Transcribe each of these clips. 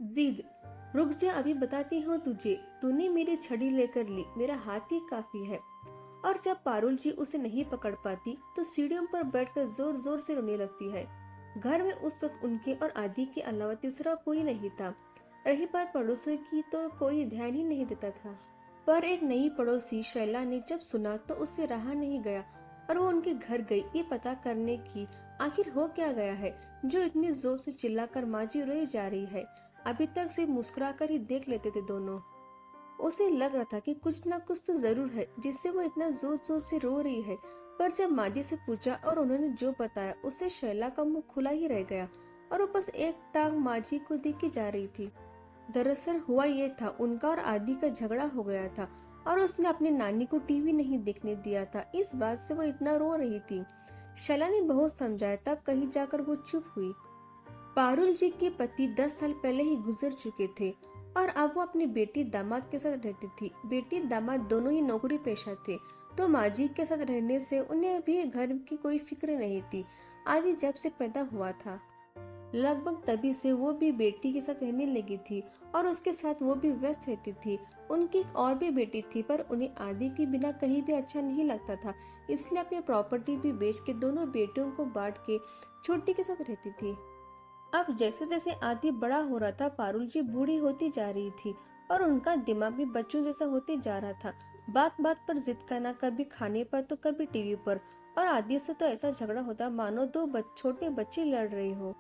जिद। रुक जा, अभी बताती हूँ तुझे। तूने मेरी छड़ी लेकर ली, मेरा हाथ ही काफी है। और जब पारुल जी उसे नहीं पकड़ पाती तो सीढ़ियों पर बैठकर जोर जोर से रोने लगती है। घर में उस वक्त उनके और आदि के अलावा तीसरा कोई नहीं था। रही बात पड़ोसियों की तो कोई ध्यान ही नहीं देता था। पर एक नई पड़ोसी शैला ने जब सुना तो उससे रहा नहीं गया और वो उनके घर गई ये पता करने की आखिर हो क्या गया है जो इतनी जोर से चिल्लाकर माजी रोई जा रही है। अभी तक सिर्फ मुस्कुराकर ही देख लेते थे दोनों। उसे लग रहा था कि कुछ ना कुछ तो जरूर है जिससे वो इतना जोर जोर से रो रही है। पर जब माजी से पूछा और उन्होंने जो बताया उससे शैला का मुंह खुला ही रह गया और वो बस एक टांग माजी को देख के जा रही थी। दरअसल हुआ ये था, उनका और आदि का झगड़ा हो गया था और उसने अपनी नानी को टीवी नहीं देखने दिया था। इस बात से वो इतना रो रही थी। शैला ने बहुत समझाया, तब कहीं जाकर वो चुप हुई। पारुल जी के पति 10 साल पहले ही गुजर चुके थे और अब वो अपनी बेटी दामाद के साथ रहती थी। बेटी दामाद दोनों ही नौकरी पेशा थे तो माजी के साथ रहने से उन्हें भी घर की कोई फिक्र नहीं थी। आदि जब से पैदा हुआ था लगभग तभी से वो भी बेटी के साथ रहने लगी थी और उसके साथ वो भी व्यस्त रहती थी। उनकी एक और भी बेटी थी पर उन्हें आदि के बिना कहीं भी अच्छा नहीं लगता था, इसलिए अपनी प्रॉपर्टी भी बेच के दोनों बेटियों को बांट के छोटी के साथ रहती थी। अब जैसे जैसे आदि बड़ा हो रहा था पारुल जी बूढ़ी होती जा रही थी और उनका दिमाग भी बच्चों जैसा होते जा रहा था। बात बात पर जिद करना, कभी खाने पर तो कभी टीवी पर। और आदि से तो ऐसा झगड़ा होता मानो दो छोटे बच्चे लड़ रहे हो।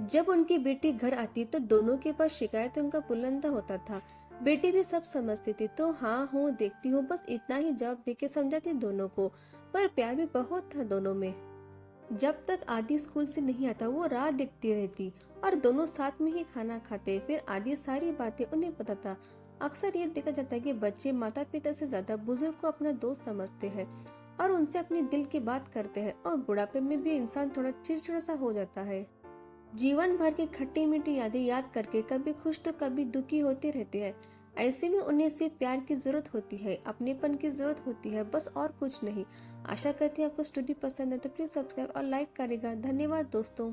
जब उनकी बेटी घर आती तो दोनों के पास शिकायतों का पुलंदा होता था। बेटी भी सब समझती थी तो हाँ हूँ देखती हूँ बस इतना ही जवाब देके समझाती दोनों को। पर प्यार भी बहुत था दोनों में। जब तक आदि स्कूल से नहीं आता वो राह देखती रहती और दोनों साथ में ही खाना खाते। फिर आदि सारी बातें उन्हें पता था। अक्सर ये देखा जाता है कि बच्चे माता पिता से ज्यादा बुजुर्ग को अपना दोस्त समझते हैं और उनसे अपने दिल की बात करते हैं। और बुढ़ापे में भी इंसान थोड़ा चिड़चिड़ा सा हो जाता है। जीवन भर की खट्टी मीठी यादें याद करके कभी खुश तो कभी दुखी होते रहते हैं। ऐसे में उन्हें सिर्फ प्यार की जरूरत होती है, अपनेपन की जरूरत होती है, बस और कुछ नहीं। आशा करती हूँ आपको स्टोरी पसंद है तो प्लीज सब्सक्राइब और लाइक करेगा। धन्यवाद दोस्तों।